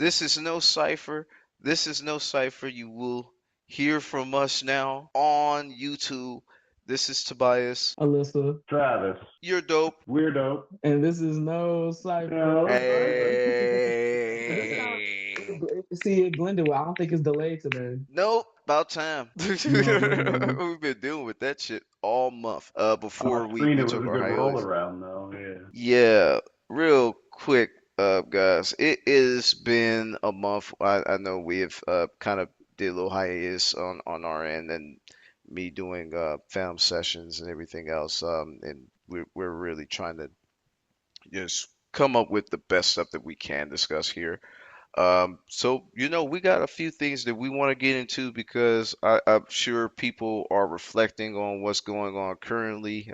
This is no cipher. This is no cipher. You will hear from us now on YouTube. This is Tobias. Alyssa, Travis, You're dope. weirdo. and this is no cipher. No cipher. This kind Hey. of see it blended well. I don't think it's delayed today. Nope. About time. No, We've been dealing with that shit all month. Off Before we screen, we it was took a our good roll hiatus. around, though. Yeah. Yeah, real quick, guys. It has been a month. I know we have kind of did a little hiatus on our end, and me doing film sessions and everything else. And we're really trying to just come up with the best stuff that we can discuss here. So we got a few things that we want to get into because I'm sure people are reflecting on what's going on currently,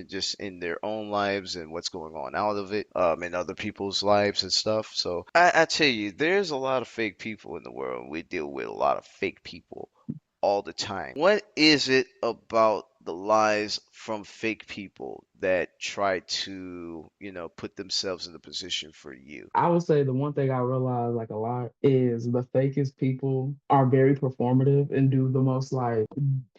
just in their own lives and what's going on out of it, in other people's lives and stuff. So I tell you, there's a lot of fake people in the world. We deal with a lot of fake people all the time. What is it about the lies from fake people that try to, put themselves in the position for you? I would say the one thing I realize like a lot is the fakest people are very performative and do the most like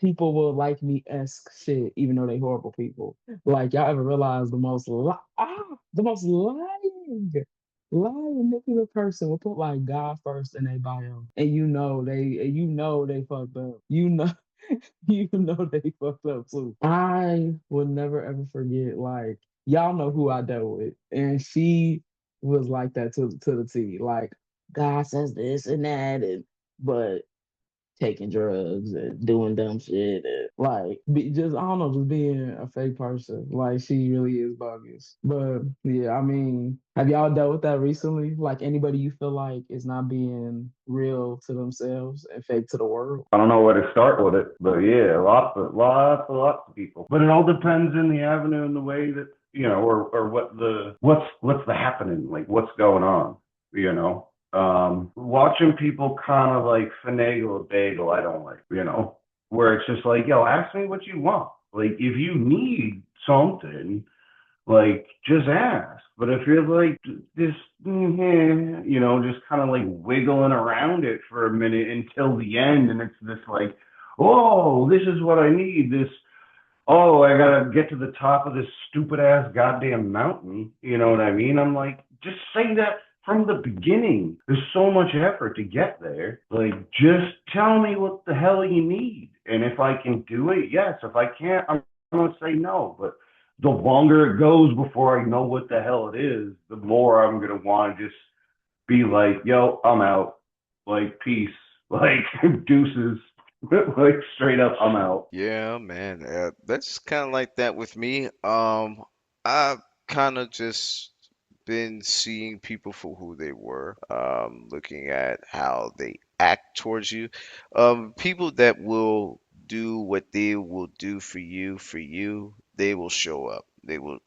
people will like me esque shit, even though they horrible people. Like y'all ever realize the most lying manipulative person will put like God first in their bio, and you know they fucked up. You know they fucked up too. I will never ever forget, like, y'all know who I dealt with. And she was like that to the T. Like, God says this and that, and but taking drugs and doing dumb shit and like just I don't know, just being a fake person. Like she really is bogus. But yeah, I mean, have y'all dealt with that recently? Like anybody you feel like is not being real to themselves and fake to the world? I don't know where to start with it, but yeah, lots of people. But it all depends in the avenue and the way that or what's the happening, like what's going on, you know. Watching people kind of like finagle a bagel, I don't like, where it's just like, yo, ask me what you want. Like if you need something, like just ask. But if you're like this, just kind of like wiggling around it for a minute until the end, and it's this like, oh, this is what I need. This, oh, I gotta get to the top of this stupid ass goddamn mountain. You know what I mean? I'm like, just say that from the beginning. There's so much effort to get there. Like, just tell me what the hell you need, and if I can do it, yes. If I can't, I'm gonna say no. But the longer it goes before I know what the hell it is, the more I'm gonna want to just be like, yo, I'm out. Like, peace. Like, deuces. Like, straight up, I'm out. Yeah, man. That's kind of like that with me. I've kind of just been seeing people for who they were, looking at how they act towards you. People that will do what they will do for you, they will show up. They will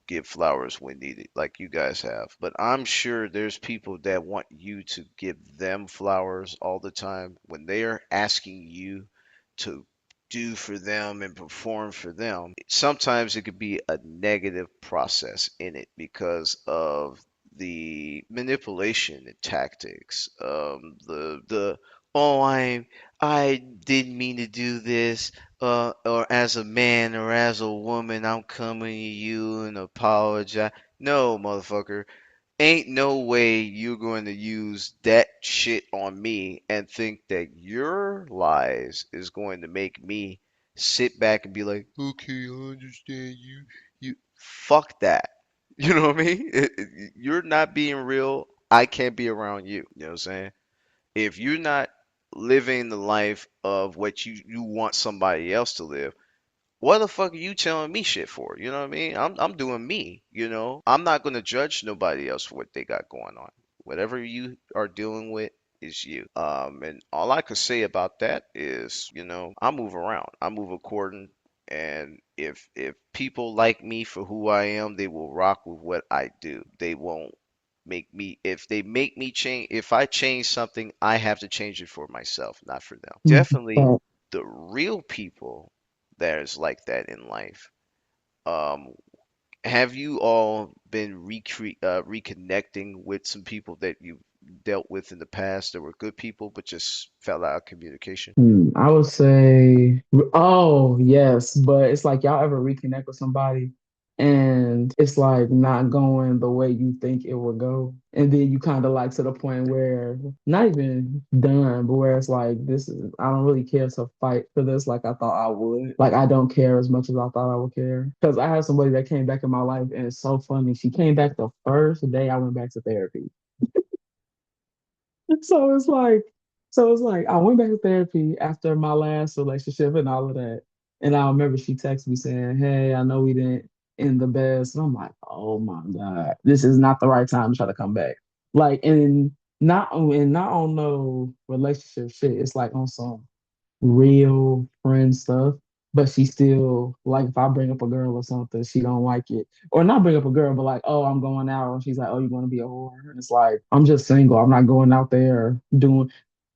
give flowers when needed, like you guys have. But I'm sure there's people that want you to give them flowers all the time when they are asking you to do for them and perform for them. Sometimes it could be a negative process in it because of the manipulation and tactics. The oh I didn't mean to do this, or as a man or as a woman I'm coming to you and apologize. No, motherfucker. Ain't no way you're going to use that shit on me and think that your lies is going to make me sit back and be like, okay, I understand you. You fuck that. You know what I mean? You're not being real. I can't be around you. You know what I'm saying? If you're not living the life of what you want somebody else to live, what the fuck are you telling me shit for? You know what I mean? I'm doing me. I'm not gonna judge nobody else for what they got going on. Whatever you are dealing with is you. And all I could say about that is, I move around. I move according, and if people like me for who I am, they will rock with what I do. They won't make me if they make me change if I change something, I have to change it for myself, not for them. Definitely Uh, the real people that is like that in life. Um, have you all been reconnecting with some people that you dealt with in the past that were good people but just fell out of communication? I would say, oh, yes, but it's like y'all ever reconnect with somebody and it's like not going the way you think it would go. And then you kind of like to the point where not even done, but where it's like, this is, I don't really care to fight for this like I thought I would. Like, I don't care as much as I thought I would care. Because I have somebody that came back in my life and it's so funny. She came back the first day I went back to therapy. So it's like, I went back to therapy after my last relationship and all of that. And I remember she texted me saying, "Hey, I know we didn't end the best." And I'm like, "Oh my God, this is not the right time to try to come back." Like, not on no relationship shit. It's like on some real friend stuff. But she still like if I bring up a girl or something, she don't like it. Or not bring up a girl, but like, oh, I'm going out. And she's like, oh, you want to be a whore? And it's like, I'm just single. I'm not going out there doing.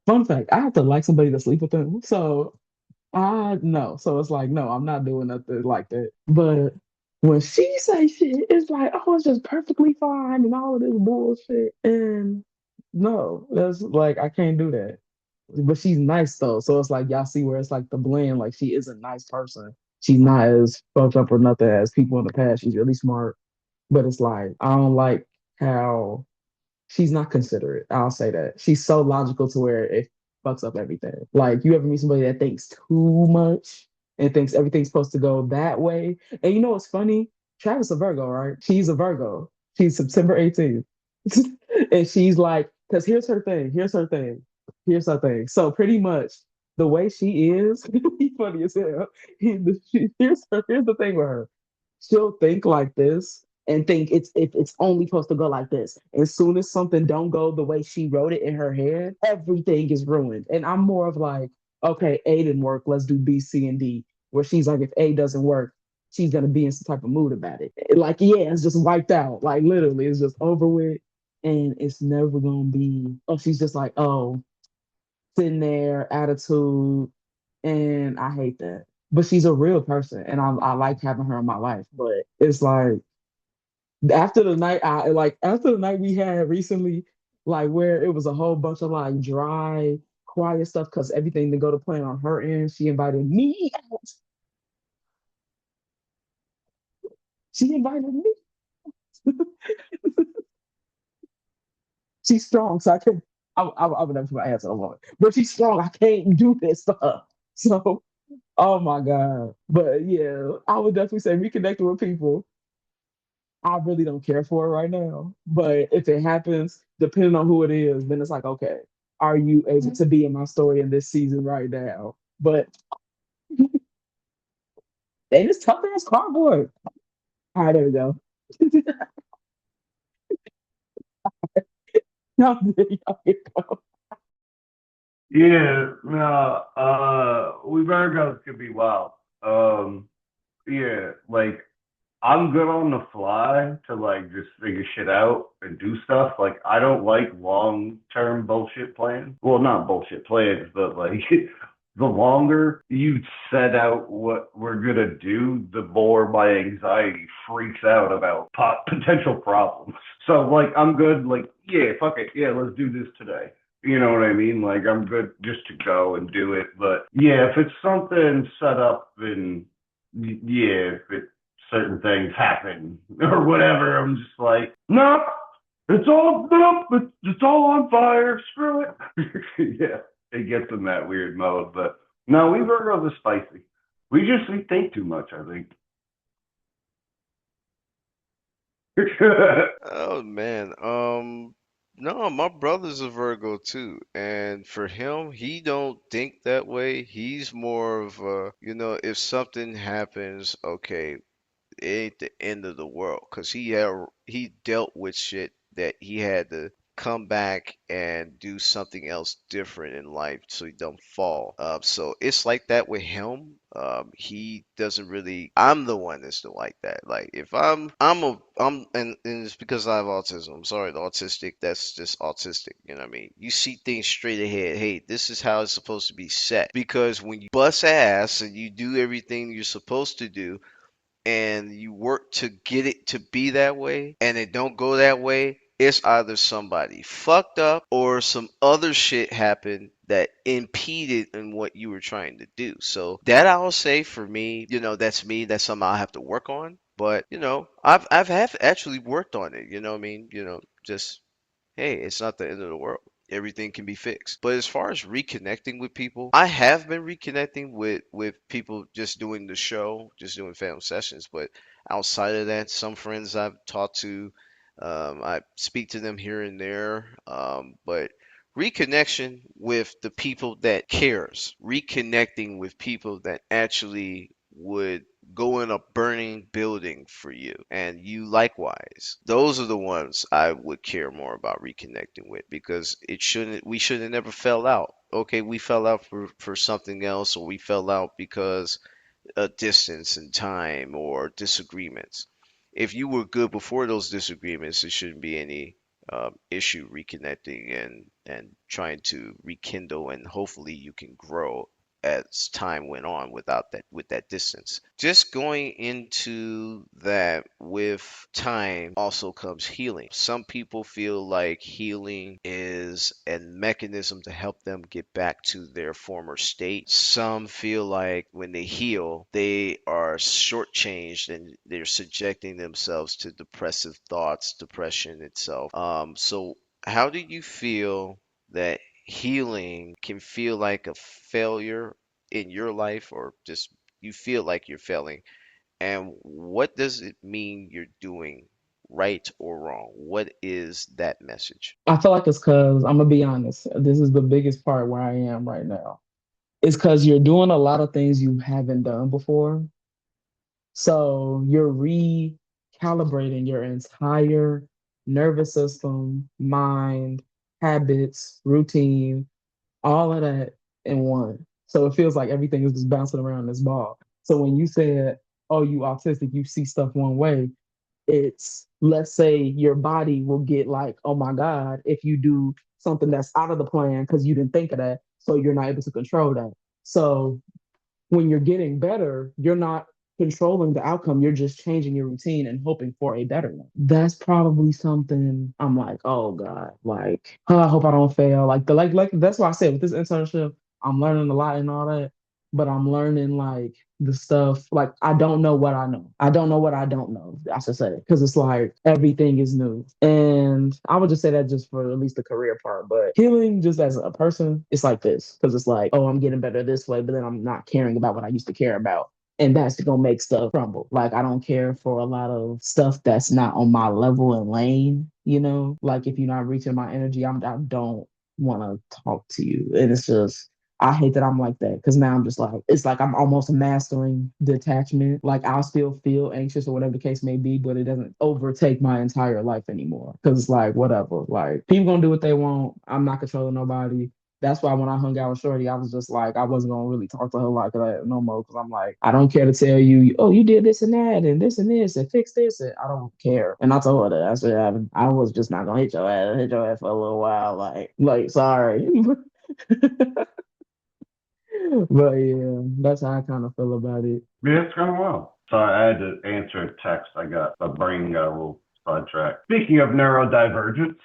Fun fact, I have to like somebody to sleep with them. So I no. So it's like, no, I'm not doing nothing like that. But when she say shit, it's like, oh, it's just perfectly fine and all of this bullshit. And no, that's like I can't do that. But she's nice though. So it's like y'all see where it's like the blend, like she is a nice person. She's not as fucked up or nothing as people in the past. She's really smart. But it's like I don't like how she's not considerate. I'll say that. She's so logical to where it fucks up everything. Like you ever meet somebody that thinks too much and thinks everything's supposed to go that way. And you know what's funny? Travis a Virgo, right? She's a Virgo. She's September 18th. And she's like, because here's her thing. So pretty much the way she is, funny as hell. Here's the thing with her. She'll think like this and think it's only supposed to go like this. As soon as something don't go the way she wrote it in her head, everything is ruined. And I'm more of like, okay, A didn't work, let's do B, C, and D. Where she's like, if A doesn't work, she's gonna be in some type of mood about it. Like, yeah, it's just wiped out. Like literally, it's just over with. And it's never gonna be, oh, she's just like, oh, sitting there, attitude, and I hate that. But she's a real person, and I like having her in my life. But it's like after the night we had recently, like where it was a whole bunch of like dry, quiet stuff because everything to go to plan on her end. She invited me out. She invited me. She's strong, so I can. I would never put my hands on a woman, but she's strong. I can't do this stuff. So, oh my god. But yeah, I would definitely say reconnecting with people I really don't care for it right now. But if it happens, depending on who it is, then it's like, okay, are you able to be in my story in this season right now? But they just tough ass cardboard. All right, there we go. No, there you go. Yeah, no, we Virgos could be wild. Yeah, like I'm good on the fly to like just figure shit out and do stuff. Like I don't like long term bullshit plans. Well, not bullshit plans, but like the longer you set out what we're gonna do, the more my anxiety freaks out about potential problems. So like I'm good. Like yeah, fuck it. Yeah, let's do this today. You know what I mean? Like I'm good just to go and do it. But yeah, if it's something set up and yeah, if it certain things happen or whatever. I'm just like, nope, it's all on fire. Screw it. Yeah, it gets in that weird mode. But no, we Virgos are spicy. We think too much. I think. Oh man, no, my brother's a Virgo too, and for him, he don't think that way. He's more of a, if something happens, okay, it ain't the end of the world, cause he dealt with shit that he had to come back and do something else different in life so he don't fall. So it's like that with him. He doesn't really. I'm the one that's still like that. Like if and it's because I have autism. I'm sorry, the autistic. That's just autistic. You know what I mean? You see things straight ahead. Hey, this is how it's supposed to be set. Because when you bust ass and you do everything you're supposed to do and you work to get it to be that way and it don't go that way, it's either somebody fucked up or some other shit happened that impeded in what you were trying to do. So that I will say for me, that's me. That's something I have to work on. But I've have actually worked on it. You know what I mean? Just hey, it's not the end of the world. Everything can be fixed. But as far as reconnecting with people, I have been reconnecting with people just doing the show, just doing film sessions. But outside of that, some friends I've talked to, I speak to them here and there. But reconnection with the people that cares, reconnecting with people that actually would go in a burning building for you and you likewise, those are the ones I would care more about reconnecting with, because we should have never fell out. Okay, we fell out for something else, or we fell out because a distance in time or disagreements. If you were good before those disagreements, there shouldn't be any issue reconnecting and trying to rekindle, and hopefully you can grow as time went on with that distance. Just going into that, with time also comes healing. Some people feel like healing is a mechanism to help them get back to their former state. Some feel like when they heal, they are shortchanged and they're subjecting themselves to depressive thoughts, depression itself. So how do you feel that healing can feel like a failure in your life, or just you feel like you're failing? And what does it mean you're doing right or wrong? What is that message? I feel like it's because I'm gonna be honest. This is the biggest part where I am right now. It's because you're doing a lot of things you haven't done before. So you're recalibrating your entire nervous system, mind, habits, routine, all of that in one. So it feels like everything is just bouncing around this ball. So when you said, oh, you autistic, you see stuff one way, it's, let's say your body will get like, oh my God, if you do something that's out of the plan because you didn't think of that. So you're not able to control that. So when you're getting better, you're not controlling the outcome. You're just changing your routine and hoping for a better one. That's probably something I'm like, oh God, like, oh, I hope I don't fail. Like that's why I said with this internship, I'm learning a lot and all that, but I'm learning like the stuff, like I don't know what I know. I don't know what I don't know, I should say. Because it's like everything is new. And I would just say that just for at least the career part. But healing just as a person, it's like this. Because it's like, oh, I'm getting better this way, but then I'm not caring about what I used to care about. And that's gonna make stuff crumble. Like I don't care for a lot of stuff that's not on my level and lane, you know? Like if you're not reaching my energy, I don't want to talk to you. And it's just I hate that I'm like that because now I'm just like, it's like I'm almost mastering detachment. Like I'll still feel anxious or whatever the case may be, but it doesn't overtake my entire life anymore. Because it's like, whatever. Like people gonna do what they want. I'm not controlling nobody. That's why when I hung out with Shorty, I was just like, I wasn't gonna really talk to her like that no more. Cause I'm like, I don't care to tell you, oh, you did this and that and this and fix this. And I don't care. And I told her that. I said, I was just not gonna hit your ass for a little while. Like, sorry. But yeah, that's how I kind of feel about it. Yeah, it's going well. Sorry, I had to answer a text. My brain got a little sidetracked. Speaking of neurodivergence.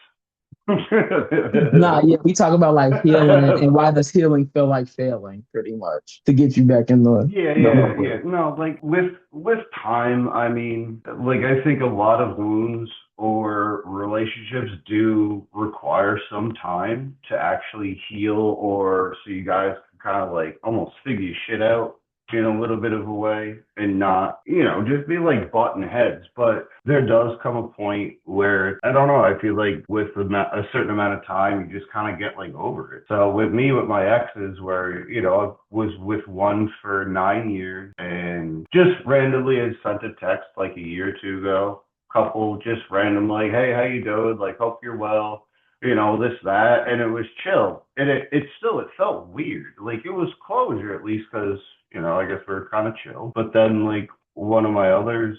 Nah, yeah, we talk about like healing and why does healing feel like failing, pretty much, to get you back in Yeah, the yeah, movement. yeah. No, like with time, I mean, like I think a lot of wounds or relationships do require some time to actually heal, or so you guys can kind of like almost figure shit out in a little bit of a way and not, just be like button heads. But there does come a point where I don't know. I feel like with a certain amount of time, you just kind of get like over it. So with me, with my exes, where I was with one for 9 years, and just randomly I sent a text like a year or two ago. Couple just random like, hey, how you doing? Like, hope you're well. This, that, and it was chill. And it felt weird. Like it was closure at least because, I guess we are kind of chill. But then like one of my others,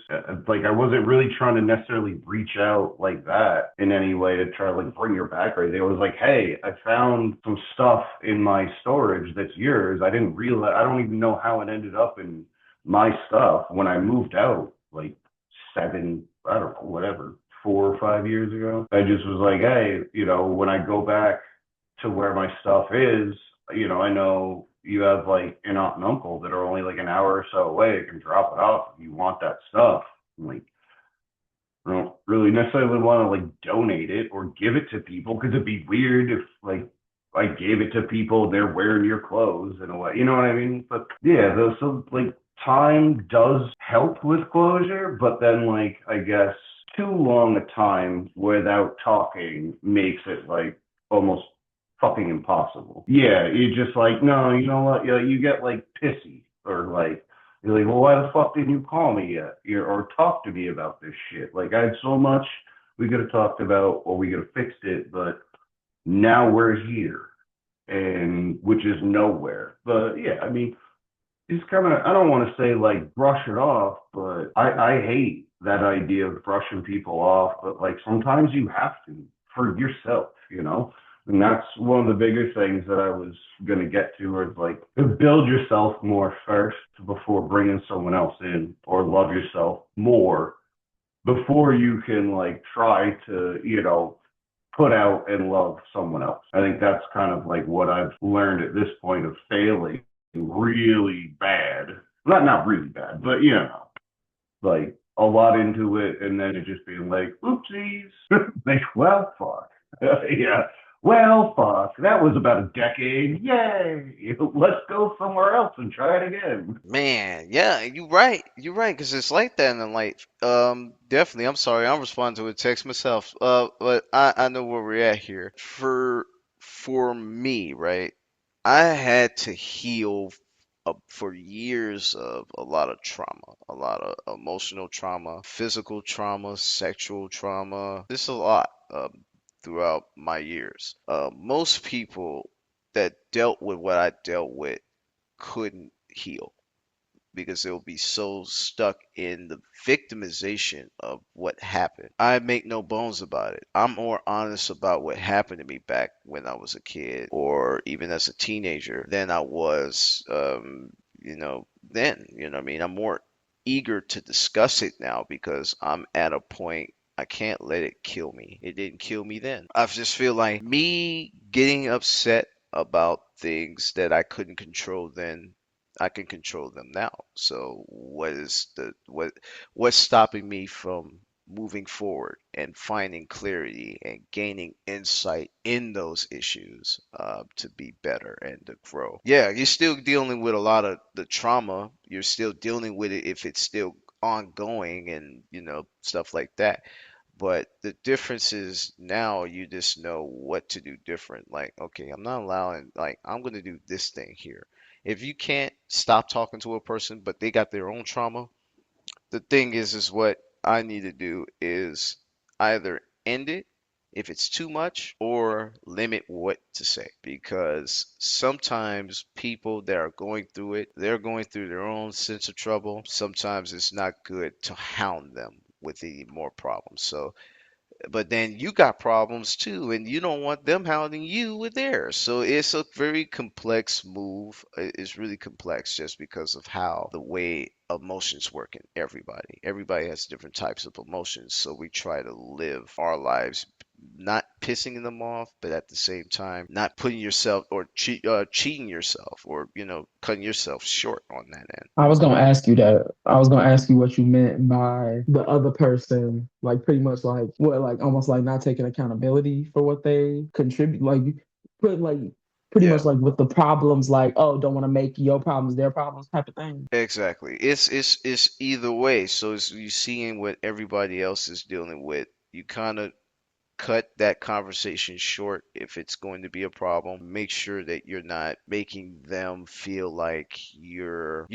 like I wasn't really trying to necessarily reach out like that in any way to try to like bring her back or anything. It was like, hey, I found some stuff in my storage that's yours. I didn't realize, I don't even know how it ended up in my stuff when I moved out like I don't know, whatever, 4 or 5 years ago. I just was like, hey, when I go back to where my stuff is, I know you have like an aunt and uncle that are only like an hour or so away. You can drop it off if you want that stuff. I'm like, I don't really necessarily want to like donate it or give it to people because it'd be weird if like I gave it to people, they're wearing your clothes in a way. You know what I mean? But yeah, so like time does help with closure, but then like I guess too long a time without talking makes it like almost fucking impossible. Yeah, you just like, no, you know what? You get like pissy or like you're like, well, why the fuck didn't you call me yet? Or talk to me about this shit? Like, I had so much we could have talked about, or we could have fixed it, but now we're here, and which is nowhere. But yeah, I mean, it's kind of, I don't want to say like brush it off, but I hate that idea of brushing people off. But like sometimes you have to for yourself. And that's one of the bigger things that I was going to get to is like build yourself more first before bringing someone else in, or love yourself more before you can like try to, put out and love someone else. I think that's kind of like what I've learned at this point of failing really bad. Not really bad, but like a lot into it, and then it just being like, oopsies. Like, well, fuck. Yeah. Well, fuck. That was about a decade. Yay. Let's go somewhere else and try it again. Man, yeah, you're right. You're right, because it's like that in life. Definitely. I'm sorry. I'm responding to a text myself. But I know where we're at here. For me, right? I had to heal for years of a lot of trauma, a lot of emotional trauma, physical trauma, sexual trauma. There's a lot throughout my years. Most people that dealt with what I dealt with couldn't heal because they'll be so stuck in the victimization of what happened. I make no bones about it. I'm more honest about what happened to me back when I was a kid or even as a teenager than I was, then. You know what I mean? I'm more eager to discuss it now because I'm at a point I can't let it kill me. It didn't kill me then. I just feel like me getting upset about things that I couldn't control then, I can control them now. So what's stopping me from moving forward and finding clarity and gaining insight in those issues to be better and to grow? Yeah, you're still dealing with a lot of the trauma. You're still dealing with it if it's still ongoing and stuff like that. But the difference is now you just know what to do different. Like, okay, I'm not allowing, like, I'm going to do this thing here. If you can't stop talking to a person, but they got their own trauma, the thing is what I need to do is either end it if it's too much or limit what to say. Because sometimes people that are going through it, they're going through their own sense of trouble. Sometimes it's not good to hound them with any more problems. So but then you got problems too, and you don't want them hounding you with theirs. So it's a very complex move. It's really complex just because of how the way emotions work in everybody. Everybody has different types of emotions, so we try to live our lives not pissing them off, but at the same time not putting yourself or cheating yourself or cutting yourself short on that end. I was gonna ask you that. I was gonna ask you what you meant by the other person, like pretty much like what, like almost like not taking accountability for what they contribute, like put like pretty Yeah. much like with the problems, like oh, don't want to make your problems their problems type of thing. Exactly. It's either way. So it's you seeing what everybody else is dealing with. You kind of cut that conversation short if it's going to be a problem. Make sure that you're not making them feel like you're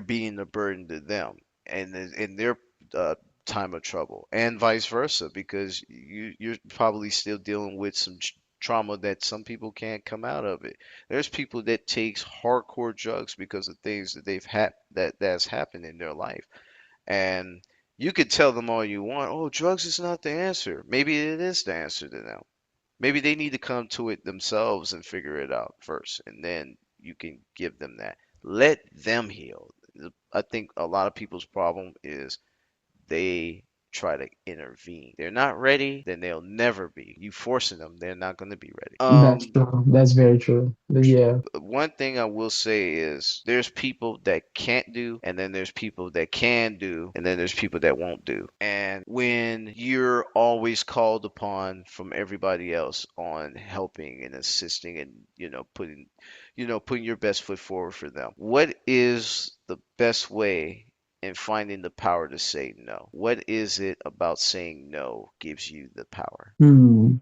being a burden to them and in their uh, time of trouble, and vice versa, because you're probably still dealing with some trauma that some people can't come out of it. There's people that takes hardcore drugs because of things that they've had that's happened in their life, and you could tell them all you want, oh, drugs is not the answer. Maybe it is the answer to them. Maybe they need to come to it themselves and figure it out first, and then you can give them that. Let them heal. I think a lot of people's problem is they try to intervene. They're not ready, then they'll never be. You forcing them, they're not going to be ready. That's true. That's very true. But yeah. One thing I will say is there's people that can't do, and then there's people that can do, and then there's people that won't do. And when you're always called upon from everybody else on helping and assisting and putting your best foot forward for them, what is the best way in finding the power to say no? What is it about saying no gives you the power? Hmm.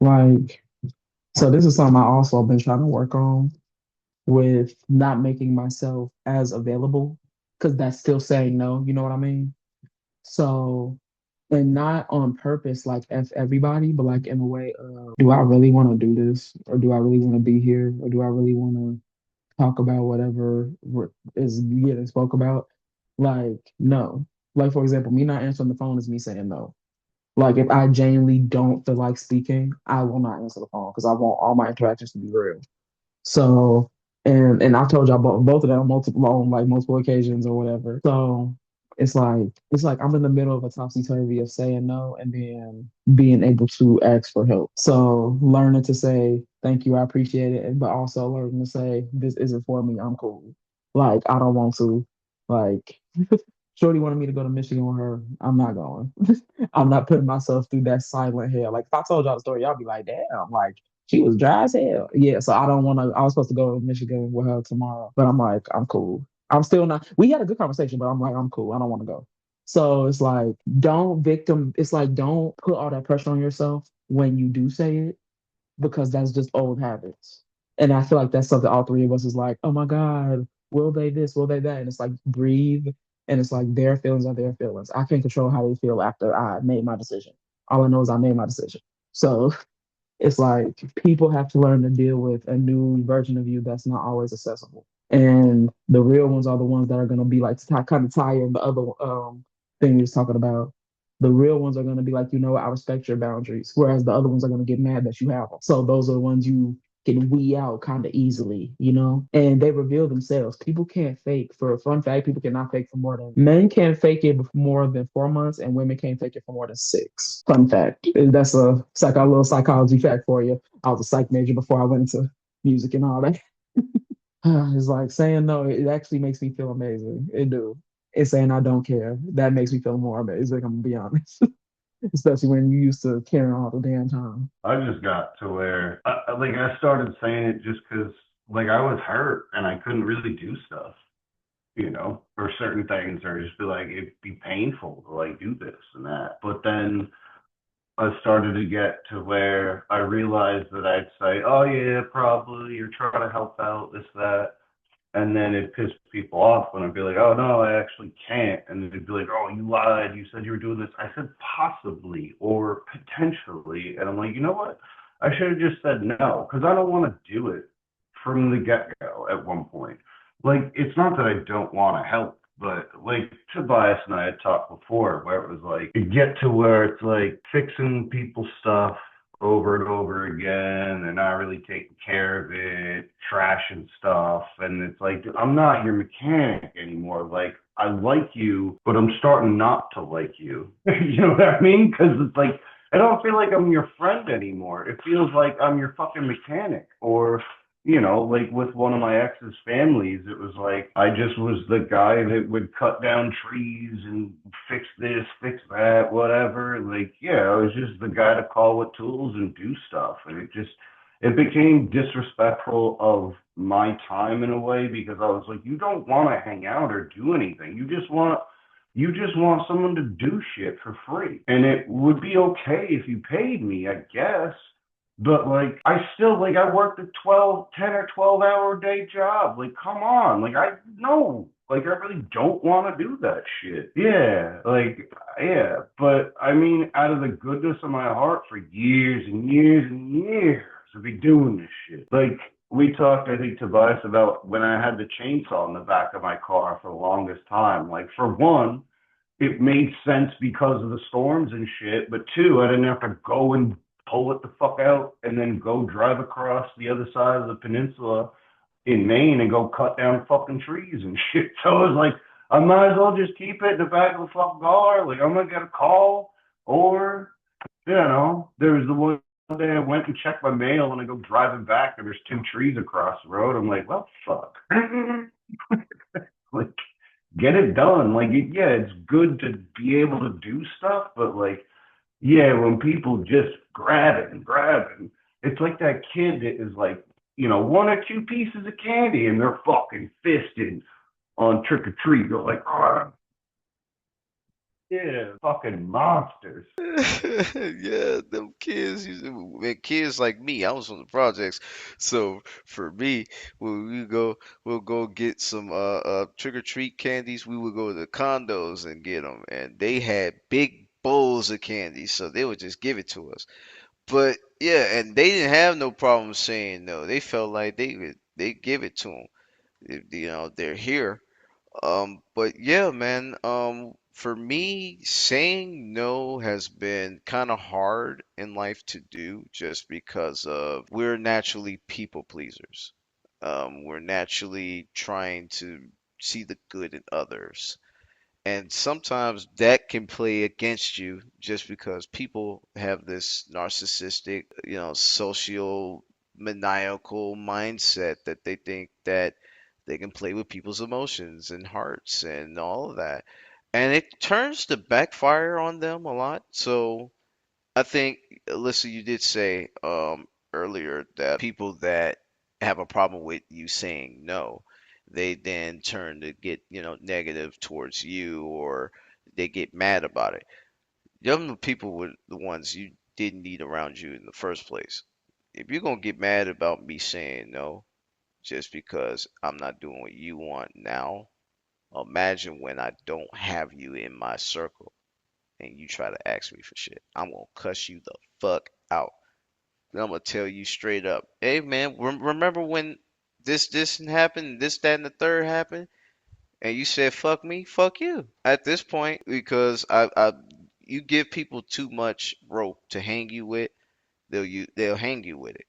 Like, so this is something I also been trying to work on with not making myself as available because that's still saying no. You know what I mean? So, and not on purpose, like F everybody, but like in a way of, do I really want to do this? Or do I really want to be here? Or do I really want to talk about whatever is getting spoke about? Like, no. Like, for example, me not answering the phone is me saying no. Like, if I genuinely don't feel like speaking, I will not answer the phone because I want all my interactions to be real. So, and I told y'all both of them on like multiple occasions or whatever. So it's like I'm in the middle of a topsy turvy of saying no and then being able to ask for help. So learning to say thank you, I appreciate it, but also learning to say this isn't for me. I'm cool. Like I don't want to. Like Shorty wanted me to go to Michigan with her. I'm not going. I'm not putting myself through that silent hell. Like if I told y'all the story, y'all be like, damn, like she was dry as hell. Yeah, so I don't want to. I was supposed to go to Michigan with her tomorrow, but I'm like, I'm cool. I'm still not. We had a good conversation, but I'm like, I'm cool. I don't want to go. So it's like, don't victim. It's like, don't put all that pressure on yourself when you do say it because that's just old habits. And I feel like that's something all three of us is like, oh my God, will they this, will they that? And it's like breathe. And it's like their feelings are their feelings. I can't control how they feel after I made my decision. All I know is I made my decision. So it's like people have to learn to deal with a new version of you that's not always accessible. And the real ones are the ones that are going to be like kind of tired. The other thing he was talking about, the real ones are going to be like, I respect your boundaries. Whereas the other ones are going to get mad that you have them. So those are the ones you can weed out kind of easily. And they reveal themselves. People can't fake. For a fun fact, people cannot fake for more than men can't fake it for more than 4 months, and women can't fake it for more than six. Fun fact. That's a little psychology fact for you. I was a psych major before I went into music and all that. It's like saying no, it actually makes me feel amazing. It do. It's saying I don't care. That makes me feel more amazing, I'm gonna be honest. Especially when you used to caring all the damn time. I just got to where, like, I started saying it just because, like, I was hurt and I couldn't really do stuff, or certain things, or just be like, it'd be painful to, like, do this and that. But then I started to get to where I realized that I'd say, oh, yeah, probably, you're trying to help out, this, that. And then it pissed people off when I'd be like, oh no, I actually can't. And they'd be like, oh, you lied. You said you were doing this. I said possibly or potentially. And I'm like, you know what? I should have just said no because I don't want to do it from the get go at one point. Like, it's not that I don't want to help, but like Tobias and I had talked before where it was like, you get to where it's like fixing people's stuff over and over again. They're not really taking care of it, trashing stuff. And it's like, I'm not your mechanic anymore. Like, I like you, but I'm starting not to like you. You know what I mean? Because it's like, I don't feel like I'm your friend anymore. It feels like I'm your fucking mechanic. Or, like with one of my ex's families, it was like I just was the guy that would cut down trees and fix this, fix that, whatever. Like, yeah, I was just the guy to call with tools and do stuff. And it became disrespectful of my time in a way because I was like, you don't want to hang out or do anything. You just want someone to do shit for free. And it would be okay if you paid me, I guess. But like I still like I worked a 10 or 12 hour day job. Like, come on. Like I no. Like I really don't want to do that shit. Yeah, like yeah. But I mean, out of the goodness of my heart for years and years and years of be doing this shit. Like we talked, I think, Tobias, about when I had the chainsaw in the back of my car for the longest time. Like for one, it made sense because of the storms and shit. But two, I didn't have to go and pull it the fuck out and then go drive across the other side of the peninsula in Maine and go cut down fucking trees and shit. So it was like I might as well just keep it in the back of the fucking car. Like I'm gonna get a call, or there was the one day I went and checked my mail and I go driving back and there's two trees across the road. I'm like, well, fuck. Like, get it done. Like, yeah, it's good to be able to do stuff, but like, yeah, when people just grab it, it's like that kid that is like, one or two pieces of candy and they're fucking fisting on trick or treat. You're like, oh, yeah, fucking monsters. Yeah, them kids, man, kids like me, I was on the projects. So for me, when we'll go get some trick or treat candies. We would go to the condos and get them, and they had big bowls of candy, so they would just give it to us. But yeah, and they didn't have no problem saying no. They felt like they give it to them. They're here. But yeah, man, for me, saying no has been kind of hard in life to do just because of we're naturally people pleasers. We're naturally trying to see the good in others. And sometimes that can play against you just because people have this narcissistic, social maniacal mindset that they think that they can play with people's emotions and hearts and all of that. And it turns to backfire on them a lot. So I think, Alyssa, you did say earlier that people that have a problem with you saying no, they then turn to get, negative towards you or they get mad about it. Them people were the ones you didn't need around you in the first place. If you're gonna get mad about me saying no just because I'm not doing what you want now, imagine when I don't have you in my circle and you try to ask me for shit. I'm gonna cuss you the fuck out. I'm gonna tell you straight up, hey man, remember when this happened, this that and the third happened, and you said fuck me, fuck you. At this point, because I you give people too much rope to hang you with, they'll hang you with it.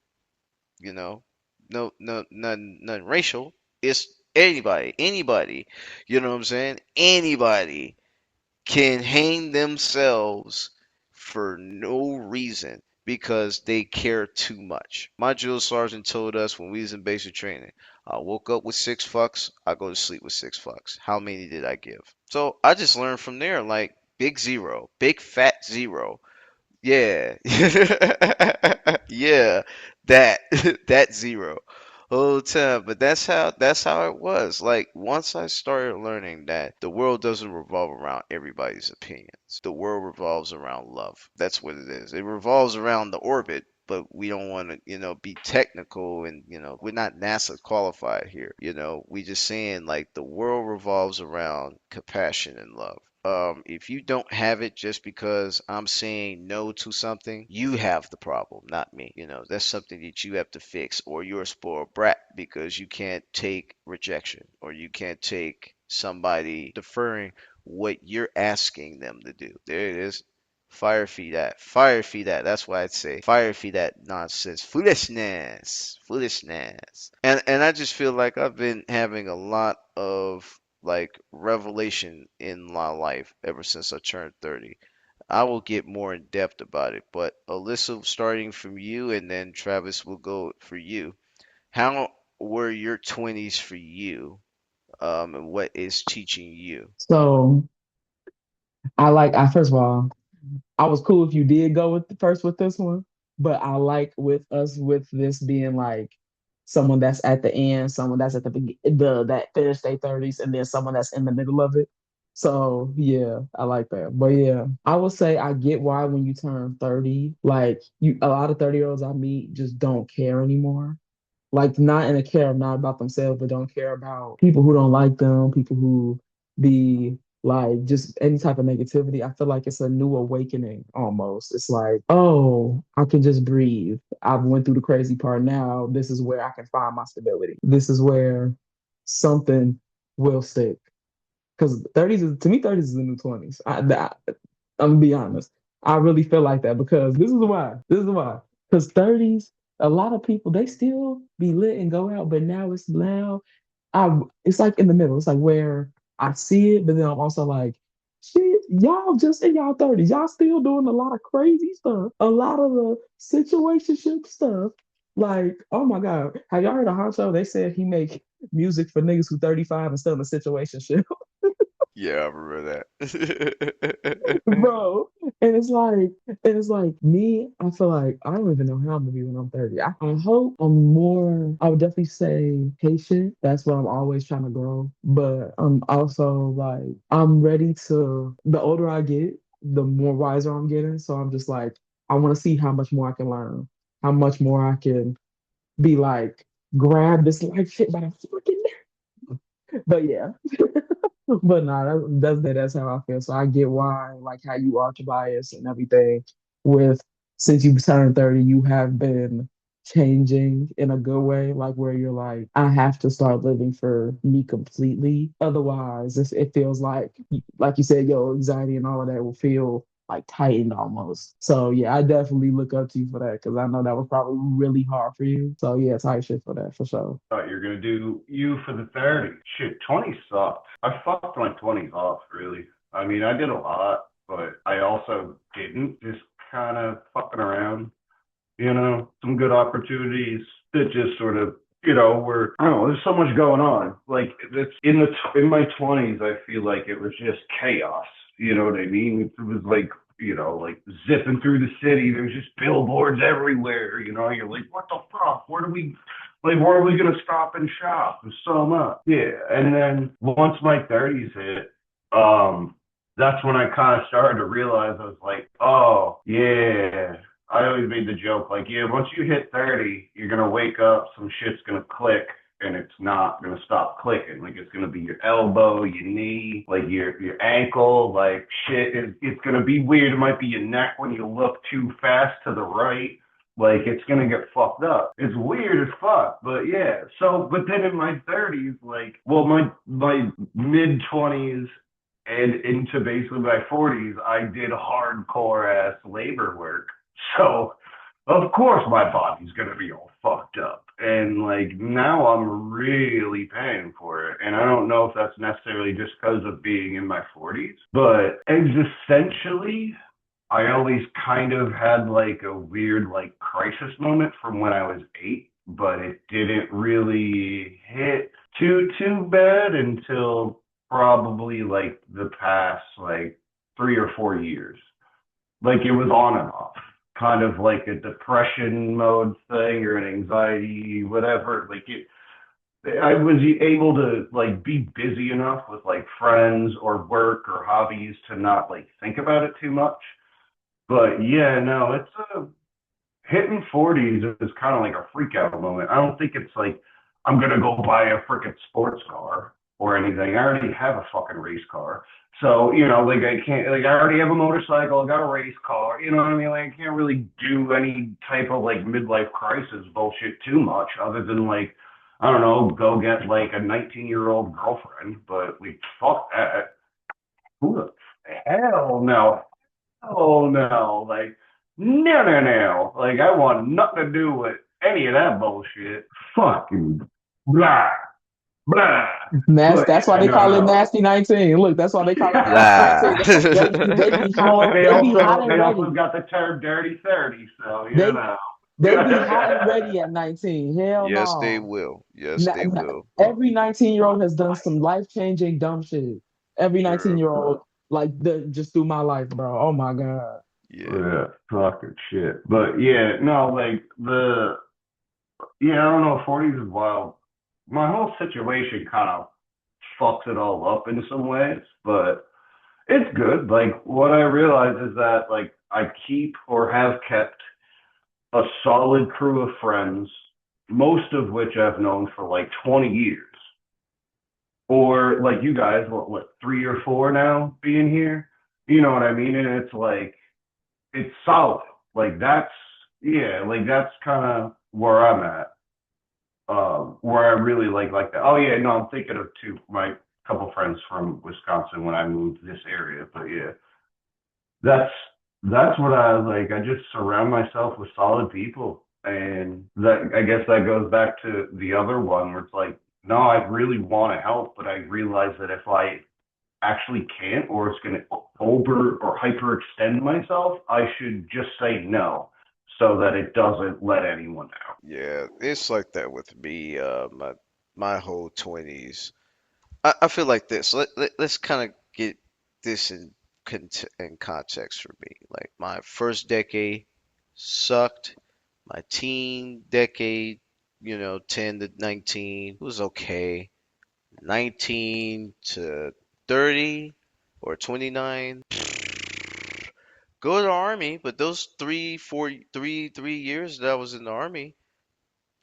You know, no, nothing racial. It's anybody. You know what I'm saying? Anybody can hang themselves for no reason because they care too much. My drill sergeant told us when we was in basic training, I woke up with 6 fucks, I go to sleep with 6 fucks. How many did I give? So I just learned from there, like big zero, big fat zero. Yeah. Yeah. That that zero. Whole time. But that's how it was. Like once I started learning that the world doesn't revolve around everybody's opinions. The world revolves around love. That's what it is. It revolves around the orbit, but we don't want to, be technical and, we're not NASA qualified here. We just saying like the world revolves around compassion and love. If you don't have it just because I'm saying no to something, you have the problem, not me. That's something that you have to fix, or you're a spoiled brat because you can't take rejection, or you can't take somebody deferring what you're asking them to do. There it is. Fire feed that. Fire feed that. That's why I'd say fire feed that nonsense. Foolishness. Foolishness. And I just feel like I've been having a lot of like revelation in my life ever since I turned 30. I will get more in depth about it, but Alyssa, starting from you, and then Travis will go for you. How were your 20s for you? And what is teaching you? So I first of all, I was cool if you did go with the first with this one, but I like with us with this being like someone that's at the end, someone that's at the that finished their 30s, and then someone that's in the middle of it. So yeah, I like that. But yeah, I will say I get why when you turn 30, like you a lot of 30-year-olds I meet just don't care anymore, like not in a care not about themselves, but don't care about people who don't like them, people who be like just any type of negativity. I feel like it's a new awakening almost. It's like, oh, I can just breathe. I've went through the crazy part. Now this is where I can find my stability. This is where something will stick. Because 30s is to me, 30s is the new 20s. I'm gonna be honest. I really feel like that because this is why. This is why. Because 30s, a lot of people they still be lit and go out, but now it's like in the middle. It's like where I see it, but then I'm also like, shit, y'all just in y'all 30s. Y'all still doing a lot of crazy stuff, a lot of the situationship stuff. Like, oh my God. Have y'all heard of Honcho? They said he make music for niggas who 35 and still in a situationship. Yeah, I remember that. Bro. And it's like me, I feel like I don't even know how I'm gonna be when I'm 30. I hope I'm more, I would definitely say patient. That's what I'm always trying to grow. But I'm also like I'm ready to the older I get, the more wiser I'm getting. So I'm just like, I want to see how much more I can learn, how much more I can be like, grab this life shit by the fucking neck. But yeah. But nah, that's how I feel. So I get why, like how you are Tobias and everything. With since you turned 30, you have been changing in a good way, like where you're like, I have to start living for me completely. Otherwise, it feels like you said, your anxiety and all of that will feel like tightened almost. So yeah, I definitely look up to you for that because I know that was probably really hard for you. So yeah, tight shit for that for sure. Thought you're gonna do you for the 30. Shit, 20 sucked. I fucked my 20s off, really. I mean, I did a lot, but I also didn't. Just kind of fucking around. Some good opportunities that just sort of, were, I don't know, there's so much going on. Like it's in my 20s, I feel like it was just chaos. You know what I mean? It was like, like zipping through the city. There's just billboards everywhere. You're like, what the fuck? Where are we gonna stop and shop? There's so much. Yeah. And then once my 30s hit, that's when I kind of started to realize I was like, oh yeah, I always made the joke like, yeah, once you hit 30, you're gonna wake up, some shit's gonna click, and it's not gonna stop clicking. Like it's gonna be your elbow, your knee, like your ankle, like shit. It's gonna be weird. It might be your neck when you look too fast to the right. Like it's gonna get fucked up. It's weird as fuck, but yeah. So, but then in my 30s, like, well, my mid 20s and into basically my 40s, I did hardcore ass labor work. So, of course, my body's going to be all fucked up. And like now I'm really paying for it. And I don't know if that's necessarily just because of being in my 40s, but existentially, I always kind of had like a weird like crisis moment from when I was 8, but it didn't really hit too bad until probably like the past like 3 or 4 years. Like it was on and off, kind of like a depression mode thing or an anxiety, whatever. I was able to like be busy enough with like friends or work or hobbies to not like think about it too much. But yeah, no, it's a hitting 40s is kind of like a freak out moment. I don't think it's like I'm gonna go buy a freaking sports car or anything. I already have a fucking race car. So, like I can't like I already have a motorcycle, I got a race car, you know what I mean? Like I can't really do any type of like midlife crisis bullshit too much other than like I don't know, go get like a 19-year-old girlfriend, but we fuck that. Who the hell no? Oh no, like no, no, no. Like I want nothing to do with any of that bullshit. Fucking blah blah. But That's why yeah, they no, call it no. nasty 19. Look, that's why they call it nasty Blah. 19. They be hot, But they they be hot also and they also ready. got the term dirty 30, so They they be hot and ready at 19. Hell Yes, they no. will. Yes, N- they will. every 19-year-old has done some life-changing dumb shit. Every True. 19-year-old, like just through my life, bro. Oh my God. Yeah. yeah, fucking shit. But yeah, no, like I don't know, 40s is wild. My whole situation kind of fucks it all up in some ways, but it's good. Like what I realize is that like I keep or have kept a solid crew of friends, most of which I've known for like 20 years. Or like you guys, what 3 or 4 now being here? You know what I mean? And it's like it's solid. Like that's yeah, like that's kind of where I'm at. Where I really like that. Oh yeah, no, I'm thinking of two my couple friends from Wisconsin when I moved to this area. But yeah, that's that's what I like. I just surround myself with solid people, and that I guess that goes back to the other one where it's like, no, I really want to help, but I realize that if I actually can't, or it's going to over or hyperextend myself, I should just say no so that it doesn't let anyone down. Yeah, it's like that with me. My whole 20s. I feel like this. Let's kind of get this in context for me. Like my first decade sucked. My teen decade, 10 to 19 was okay. 19 to 30 or 29, go to the army. But those 3 years that I was in the army,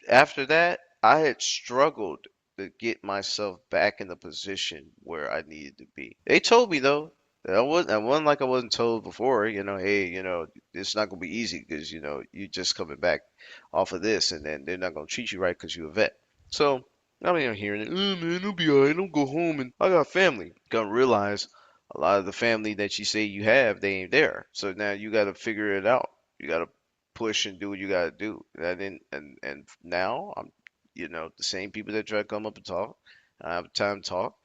after that, I had struggled to get myself back in the position where I needed to be. They told me though that I wasn't like I wasn't told before, hey, it's not gonna be easy because you just coming back off of this, and then they're not gonna treat you right because you're a vet. So I'm here hearing it. Oh man, it'll be alright. Don't go home, and I got family. Gonna realize a lot of the family that you say you have, they ain't there. So now you got to figure it out. You got to push and do what you gotta do. And now I'm, the same people that try to come up and talk. I have time to talk.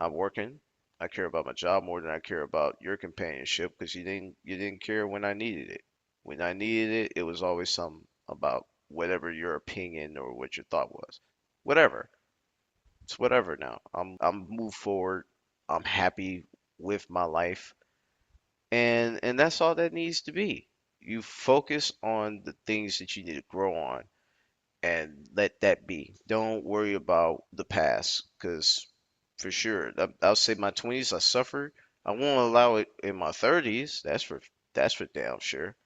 I'm working. I care about my job more than I care about your companionship because you didn't care when I needed it. When I needed it, it was always something about whatever your opinion or what your thought was. Whatever. It's whatever now. I'm moved forward. I'm happy with my life. And that's all that needs to be. You focus on the things that you need to grow on and let that be. Don't worry about the past because for sure, I'll say my 20s I suffered. I won't allow it in my 30s. That's for damn sure.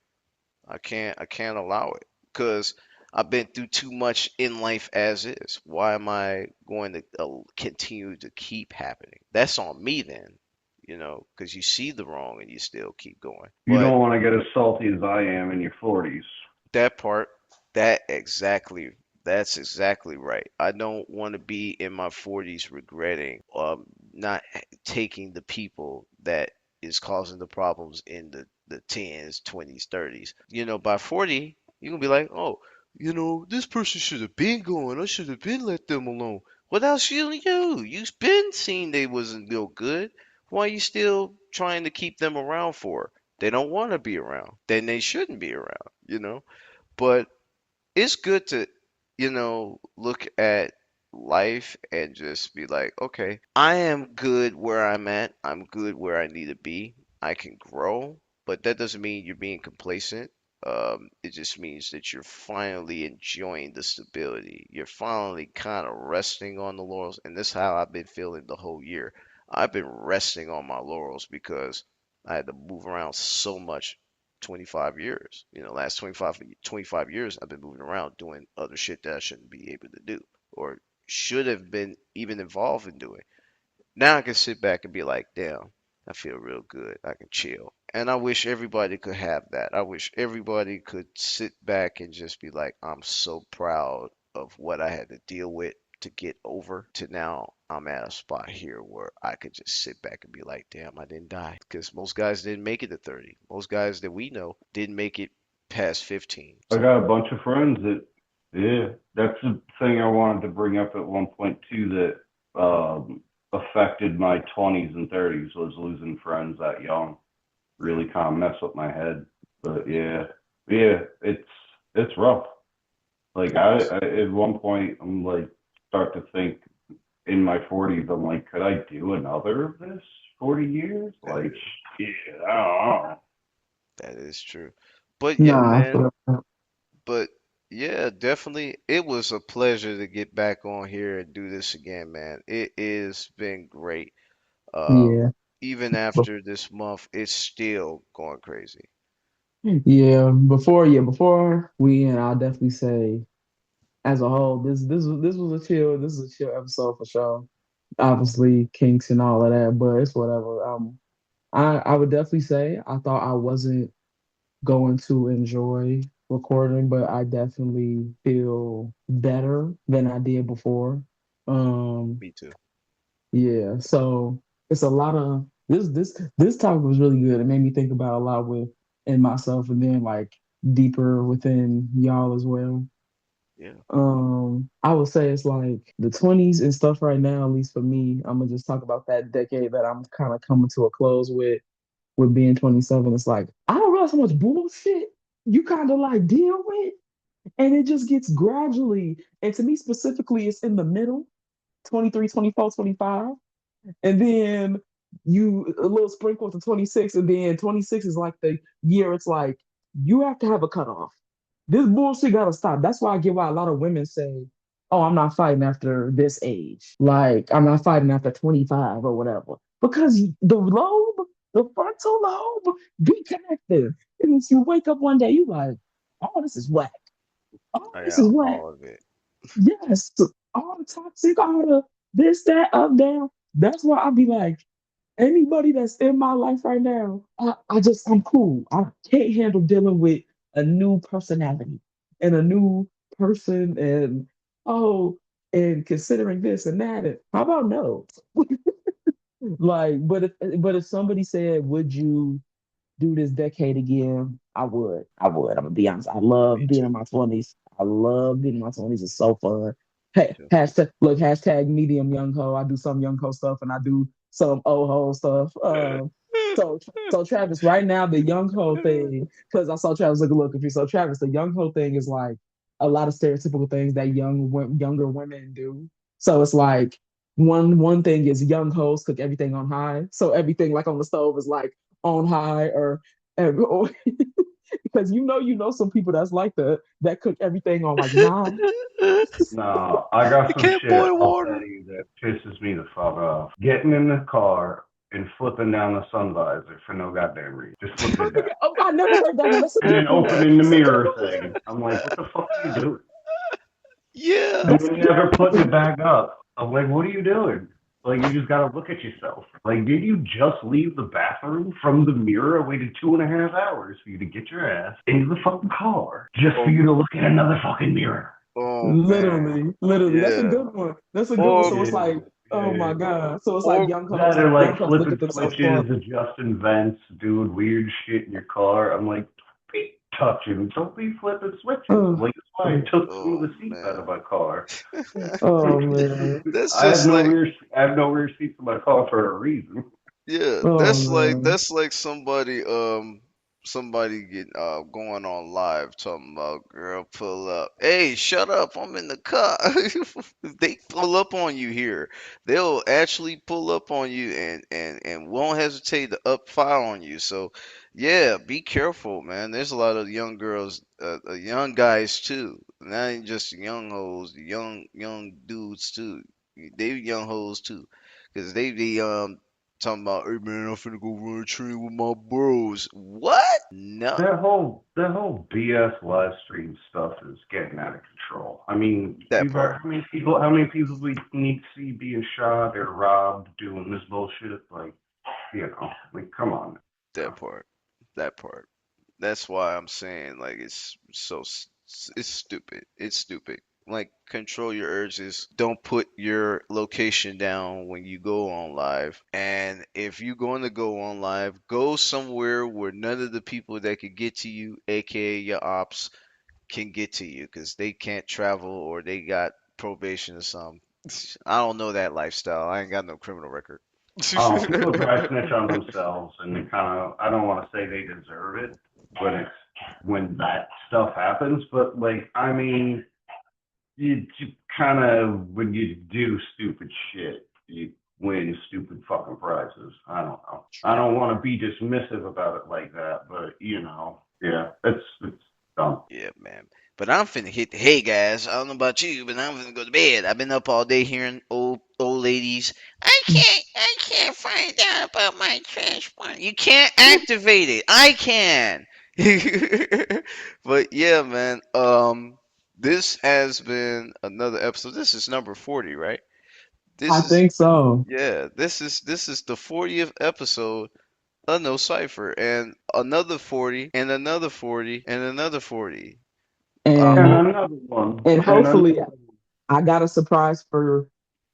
I can't allow it because I've been through too much in life as is. Why am I going to continue to keep happening? That's on me then, because you see the wrong and you still keep going. You But don't want to get as salty as I am in your 40s. that part, that exactly, that's exactly right. I don't want to be in my 40s regretting not taking the people that is causing the problems in the 10s, 20s, 30s. By 40, you can be like, oh, this person should have been going. I should have been let them alone. What else you? You've been seen they wasn't no good. Why are you still trying to keep them around for? They don't want to be around. Then they shouldn't be around. But it's good to, look at life and just be like, okay, I am good where I'm at. I'm good where I need to be. I can grow, but that doesn't mean you're being complacent. It just means that you're finally enjoying the stability. You're finally kind of resting on the laurels, and this is how I've been feeling the whole year. I've been resting on my laurels because I had to move around so much 25 years. Last 25 years, I've been moving around doing other shit that I shouldn't be able to do or should have been even involved in doing. Now I can sit back and be like, damn, I feel real good. I can chill. And I wish everybody could have that. I wish everybody could sit back and just be like, I'm so proud of what I had to deal with to get over to now I'm at a spot here where I could just sit back and be like, damn, I didn't die. Because most guys didn't make it to 30. Most guys that we know didn't make it past 15. I So got a bunch of friends that, yeah, that's the thing I wanted to bring up at one point too that affected my 20s and 30s was losing friends that young. yeah, Really kind of messed with my head. But yeah, yeah, it's rough. Like it is. I at one point I'm like start to think in my 40s I'm like, could I do another of this 40 years? That Like, is. yeah, I don't know. That is true. But yeah, Nah, I man. feel that. But yeah, definitely. It was a pleasure to get back on here and do this again, man. It has been great. Um, Yeah. Even But after this month, it's still going crazy. yeah, before we end, I'll definitely say as a whole, this was a chill episode for sure. Obviously, kinks and all of that, but it's whatever. I would definitely say I thought I wasn't going to enjoy recording, but I definitely feel better than I did before. Um, Me too. yeah, so it's a lot of this topic was really good. It made me think about a lot with in myself and then like deeper within y'all as well. Yeah. I would say it's like the 20s and stuff right now, at least for me. I'm gonna just talk about that decade that I'm kind of coming to a close with being 27. It's like I don't realize how much bullshit you kind of like deal with, and it just gets gradually. And to me specifically, it's in the middle, 23, 24, 25. And then you a little sprinkle to 26, and then 26 is like the year it's like you have to have a cutoff. This bullshit gotta stop. That's why I get why a lot of women say, "Oh, I'm not fighting after this age. Like I'm not fighting after 25 or whatever." Because the frontal lobe, be connected. And if you wake up one day, you like, "Oh, this is whack. Oh, this Yeah, is whack." all of it. Yes, all the toxic, all the this, that, up, down. That's why I be like, anybody that's in my life right now, I'm cool. I can't handle dealing with a new personality and a new person and oh, and considering this and that. And how about no? Like, but if somebody said, would you do this decade again, I would. I would. I'm gonna be honest. I love Me being in too. my 20s. I love being in my 20s. It's so fun. Me Hey, too. hashtag medium young ho. I do some young ho stuff and I do some old ho stuff. So so Travis, right now the young ho thing, because I saw Travis look a little confused. So Travis, the young ho thing is like a lot of stereotypical things that younger women do. So it's like one thing is young hoes cook everything on high. So everything like on the stove is like on high or because you know some people that's like that cook everything on like nine. No, I got You some can't shit boil I'll tell water. you that pisses me the fuck off. Getting in the car and flipping down the sun visor for no goddamn reason. Just flipping it down. Oh, I never heard that one. That's a And good then one. opening the That's a good mirror one. thing. I'm like, what the fuck are you doing? Yeah. And That's then a good never putting one. it back up. I'm like, what are you doing? Like, you just gotta look at yourself. Like, did you just leave the bathroom from the mirror? Waited 2.5 hours for you to get your ass into the fucking car just for Oh, you to look at another fucking mirror. oh man. Literally. That's a Yeah. good one. That's a good one. Or So it's Yeah, like, oh yeah. my God. So it's like or That are like young hoes look flipping at themselves switches, for adjusting vents, doing weird shit in your car. I'm like, don't be touching, don't be flipping switches. oh, Like, that's why I took some of oh the seats out of man. my car. oh man. That's I have just no like rear, I have no rear seats in my car for a reason. yeah, Oh man. that's like somebody get going on live talking about girl pull up. Hey, shut up, I'm in the car. If they pull up on you here, they'll actually pull up on you and won't hesitate to up fire on you. So yeah, be careful, man. There's a lot of young girls, young guys too. Not even just young hoes, young dudes too. They young hoes too. Cause they talking about, hey man, I'm finna go run a train with my bros. What? No, That whole BS live stream stuff is getting out of control. I mean, that we've had part, how many people we need to see being shot or robbed doing this bullshit? Like, like come on. that part, that part. That's why I'm saying like it's stupid. It's stupid. Like control your urges. Don't put your location down when you go on live. And if you're going to go on live, go somewhere where none of the people that could get to you, aka your ops, can get to you because they can't travel or they got probation or something. I don't know that lifestyle. I ain't got no criminal record. Oh, people try to snitch on themselves, and they kind of, I don't want to say they deserve it when that stuff happens, but like, I mean, you kind of, when you do stupid shit, you win stupid fucking prizes. I don't know. I True. don't want to be dismissive about it like that, but yeah, it's dumb. Yeah, man. But I'm finna hit the hay, guys. I don't know about you, but I'm finna go to bed. I've been up all day hearing old ladies. I can't find out about my transplant. You can't activate it. I can. But yeah, man. This has been another episode. This is number 40, right? I This is think so. yeah. This is the 40th episode of No Cipher, and another 40, and another 40, and another 40. And And another one, and and another hopefully I got a surprise for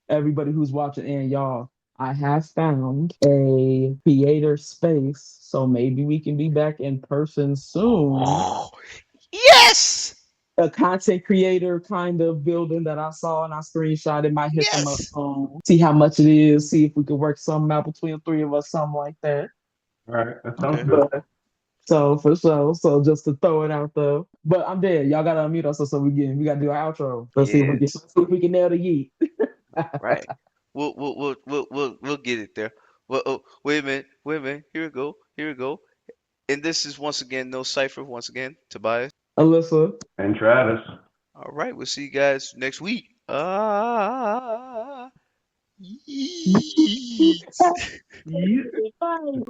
everybody who's watching and y'all. I have found a creator space, so maybe we can be back in person soon. Oh, yes! a content creator kind of building that I saw and I screenshot. Might hit them up Yes. soon. See how much it is. See if we could work something out between the three of us, something like that. All right, that sounds Okay. good. But so for sure. So just to throw it out there. But I'm dead. Y'all gotta unmute us so we gotta do our outro. Yeah. Let's see if we can nail the yeet. Right. We'll get it there. Well, oh, wait a minute. Wait a minute. Here we go. Here we go. And this is once again no cipher. Once again, Tobias. Alyssa. And Travis. All right. We'll see you guys next week. Ah. Yeet. Yeah. Bye.